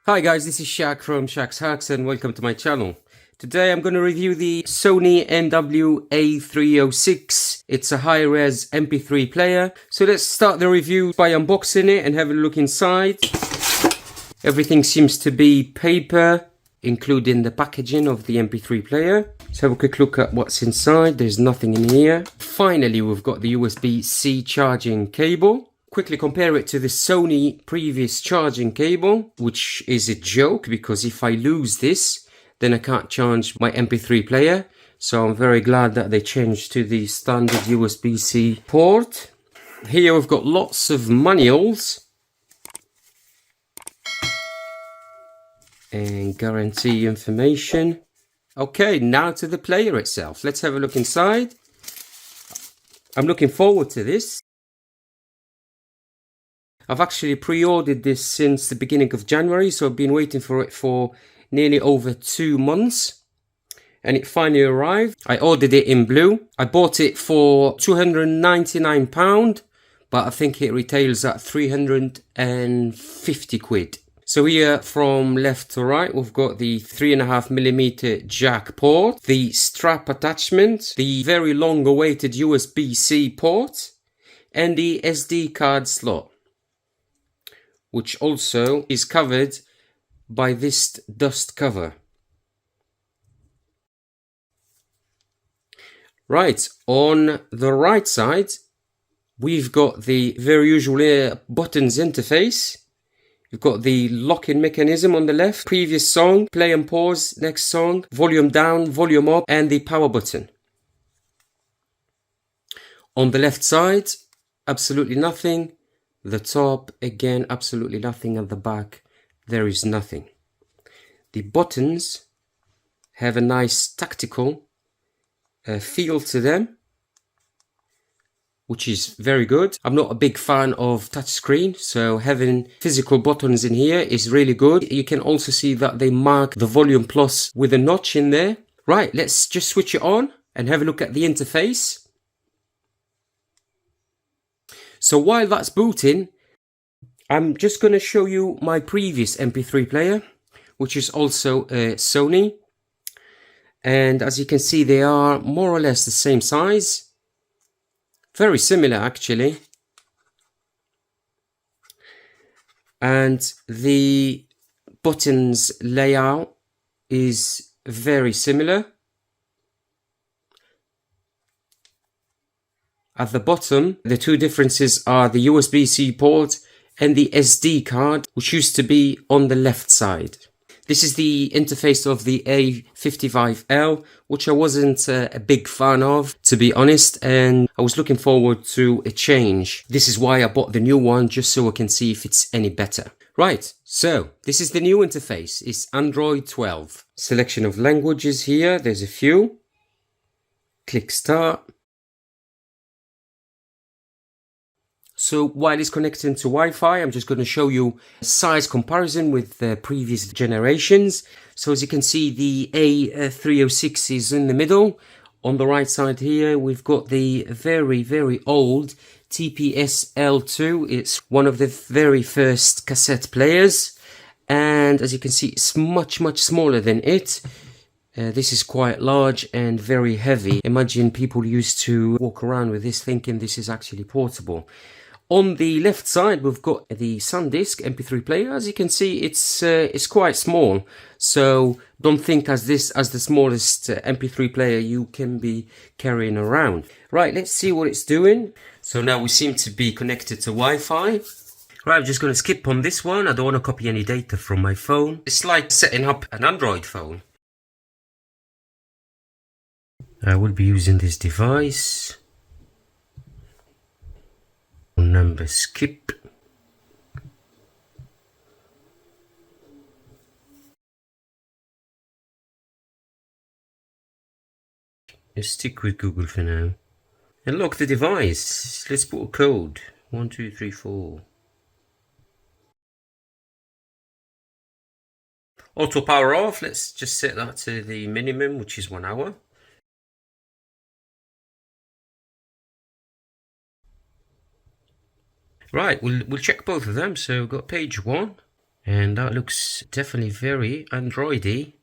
Hi guys, this is Shak from Shak's Hacks and welcome to my channel. Today I'm going to review the Sony NW-A306. It's a high-res MP3 player. So let's start the review by unboxing it and have a look inside. Everything seems to be paper, including the packaging of the MP3 player. Let's have a quick look at what's inside. There's nothing in here. Finally, we've got the USB-C charging cable. Quickly compare it to the Sony previous charging cable, which is a joke because if I lose this, then I can't charge my MP3 player. So I'm very glad that they changed to the standard USB-C port. Here we've got lots of manuals and guarantee information. Okay, now to the player itself. Let's have a look inside. I'm looking forward to this. I've actually pre-ordered this since the beginning of January, so I've been waiting for it for nearly over 2 months. And it finally arrived. I ordered it in blue. I bought it for £299, but I think it retails at 350 quid. So here from left to right, we've got the 3.5mm jack port, the strap attachment, the very long awaited USB-C port, and the SD card slot, which also is covered by this dust cover. Right, on the right side, we've got the very usual buttons interface. You've got the lock-in mechanism on the left, previous song, play and pause, next song, volume down, volume up, and the power button. On the left side, absolutely nothing. The top, again, absolutely nothing. At the back, there is nothing. The buttons have a nice tactical feel to them, which is very good. I'm not a big fan of touchscreen, so having physical buttons in here is really good. You can also see that they mark the volume plus with a notch in there. Right, let's just switch it on and have a look at the interface. So while that's booting, I'm just going to show you my previous MP3 player, which is also a Sony. And as you can see, they are more or less the same size. Very similar, actually. And the buttons layout is very similar. At the bottom, the two differences are the USB-C port and the SD card, which used to be on the left side. This is the interface of the A55L, which I wasn't a big fan of, to be honest, and I was looking forward to a change. This is why I bought the new one, just so I can see if it's any better. Right, so this is the new interface. It's Android 12. Selection of languages here, there's a few. Click Start. So while it's connecting to Wi-Fi, I'm just going to show you a size comparison with the previous generations. So as you can see, the A306 is in the middle. On the right side here, we've got the very, very old TPS-L2. It's one of the very first cassette players. And as you can see, it's much, much smaller than it. This is quite large and very heavy. Imagine people used to walk around with this thinking this is actually portable. On the left side, we've got the SanDisk MP3 player. As you can see, it's quite small. So don't think as the smallest MP3 player you can be carrying around. Right, let's see what it's doing. So now we seem to be connected to Wi-Fi. Right, I'm just going to skip on this one. I don't want to copy any data from my phone. It's like setting up an Android phone. I will be using this device. Number skip. Let's stick with Google for now. And lock the device. Let's put a code. 1, 2, 3, 4. Auto power off. Let's just set that to the minimum, which is 1 hour. Right, we'll check both of them. So we've got page 1 And that looks definitely very Androidy.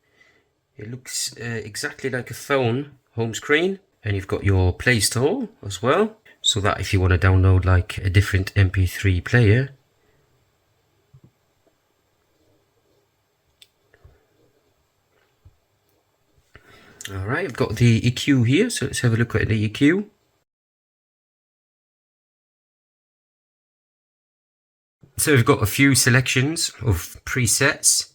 It looks exactly like a phone home screen. And you've got your Play Store as well, so that if you want to download like a different MP3 player. Alright, I've got the EQ here, so let's have a look at the EQ. So we've got a few selections of presets,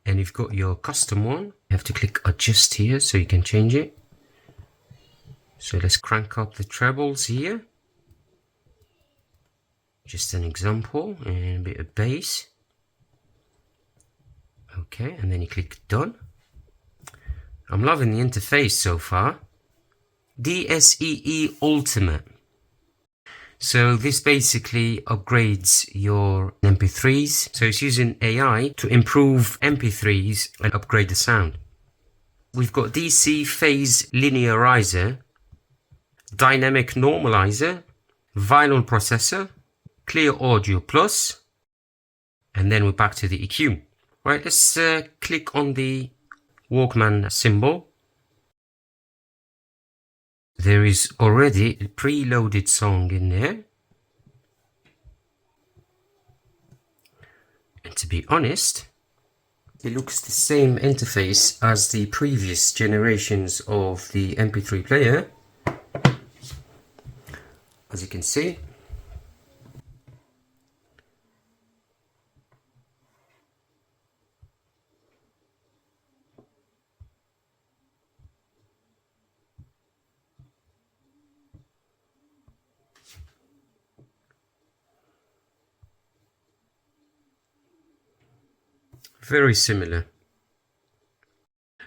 and you've got your custom one. You have to click adjust here so you can change it. So let's crank up the trebles here. Just an example, and a bit of bass. Okay, and then you click done. I'm loving the interface so far. DSEE Ultimate. So this basically upgrades your MP3s. So it's using AI to improve MP3s and upgrade the sound. We've got DC phase linearizer, dynamic normalizer, vinyl processor, clear audio plus, and then we're back to the EQ. Right, let's click on the Walkman symbol. There is already a preloaded song in there. And to be honest, it looks the same interface as the previous generations of the MP3 player. As you can see. Very similar.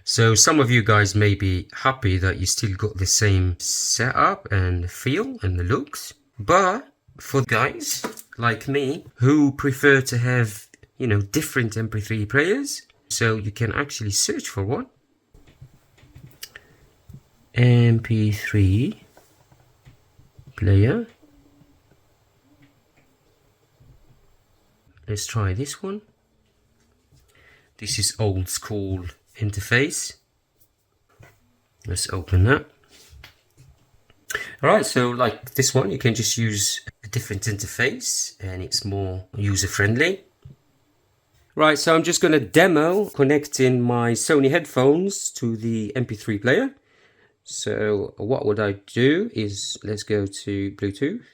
So some of you guys may be happy that you still got the same setup and feel and the looks, but for guys like me who prefer to have, you know, different MP3 players, so you can actually search for one. MP3 player. Let's try this one. This is old school interface. Let's open that. Alright, so like this one, you can just use a different interface and it's more user friendly. Right, so I'm just going to demo connecting my Sony headphones to the MP3 player. So what would I do is, let's go to Bluetooth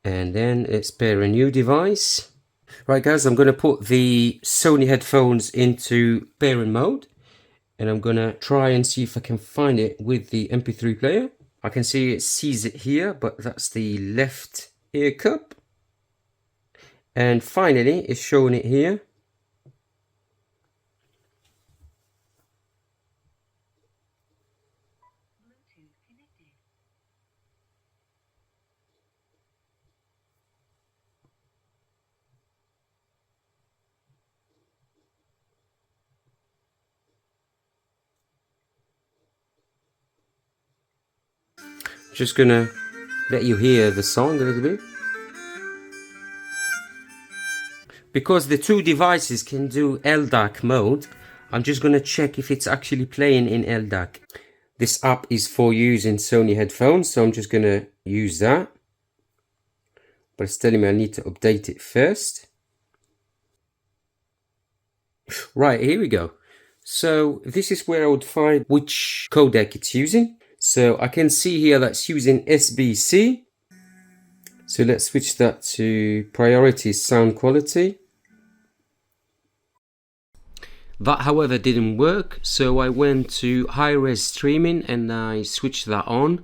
and then let's pair a new device. Right guys, I'm going to put the Sony headphones into pairing mode and I'm going to try and see if I can find it with the MP3 player. I can see it sees it here, but that's the left ear cup. And finally, it's showing it here. Just gonna let you hear the sound a little bit. Because the two devices can do LDAC mode, I'm just gonna check if it's actually playing in LDAC. This app is for using Sony headphones, so I'm just gonna use that. But it's telling me I need to update it first. Right, here we go. So this is where I would find which codec it's using. So I can see here that's using SBC. So let's switch that to priority sound quality. That, however, didn't work. So I went to high-res streaming and I switched that on.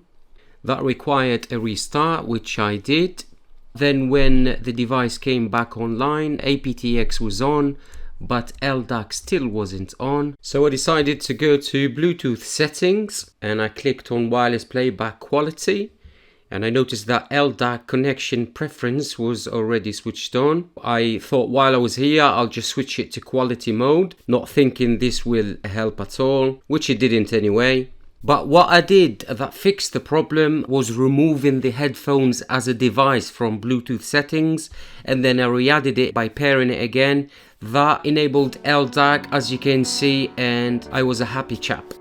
That required a restart, which I did. Then when the device came back online, aptX was on, but LDAC still wasn't on. So I decided to go to Bluetooth settings and I clicked on wireless playback quality and I noticed that LDAC connection preference was already switched on. I thought while I was here I'll just switch it to quality mode, not thinking this will help at all, which it didn't anyway. But what I did that fixed the problem was removing the headphones as a device from Bluetooth settings, and then I re-added it by pairing it again. That enabled LDAC, as you can see, and I was a happy chap.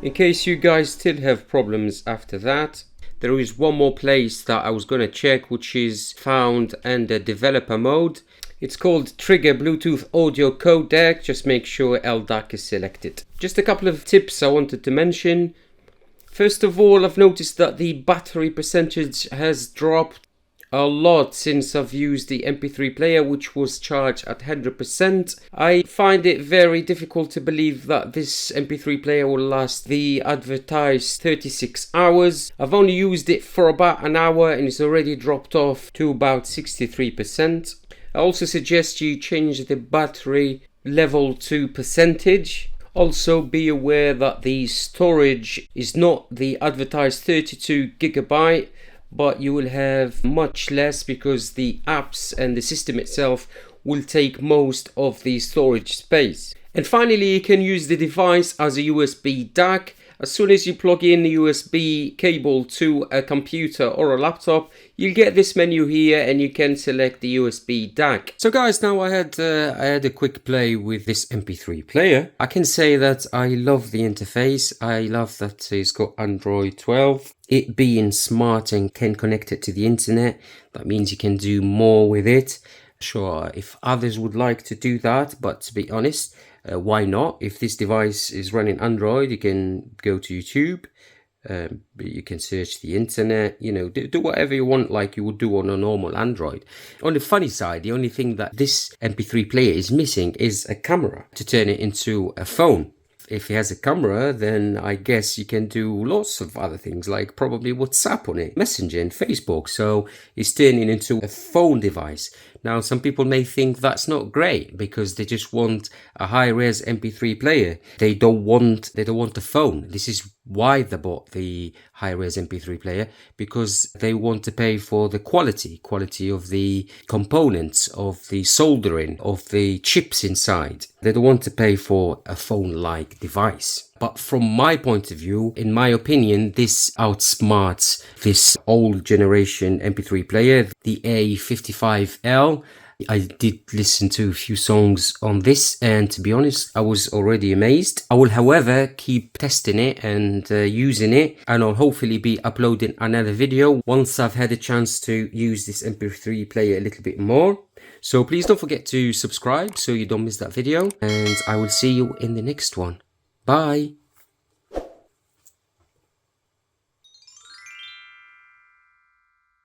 In case you guys still have problems after that, there is one more place that I was going to check, which is found under developer mode. It's called Trigger Bluetooth Audio Codec. Just make sure LDAC is selected. Just a couple of tips I wanted to mention. First of all, I've noticed that the battery percentage has dropped a lot since I've used the MP3 player, which was charged at 100%. I find it very difficult to believe that this MP3 player will last the advertised 36 hours. I've only used it for about an hour and it's already dropped off to about 63%. I also suggest you change the battery level to percentage. Also be aware that the storage is not the advertised 32 GB, but you will have much less because the apps and the system itself will take most of the storage space. And finally, you can use the device as a USB DAC. As soon as you plug in the USB cable to a computer or a laptop, you'll get this menu here and you can select the USB DAC. So guys, now I had a quick play with this MP3 player. I can say that I love the interface. I love that it's got Android 12. It being smart and can connect it to the internet, that means you can do more with it. Sure, if others would like to do that, but to be honest, why not? If this device is running Android, you can go to YouTube, you can search the internet, you know, do whatever you want like you would do on a normal Android. On the funny side, the only thing that this MP3 player is missing is a camera to turn it into a phone. If it has a camera, then I guess you can do lots of other things, like probably WhatsApp on it, Messenger and Facebook. So it's turning into a phone device. Now, some people may think that's not great because they just want a high-res MP3 player. They don't want a phone. This is why they bought the high-res MP3 player, because they want to pay for the quality of the components, of the soldering, of the chips inside. They don't want to pay for a phone-like device. But from my point of view, in my opinion, this outsmarts this old generation MP3 player, the A55L. I did listen to a few songs on this, and to be honest, I was already amazed. I will, however, keep testing it and using it, and I'll hopefully be uploading another video once I've had a chance to use this MP3 player a little bit more. So please don't forget to subscribe so you don't miss that video, and I will see you in the next one. Bye.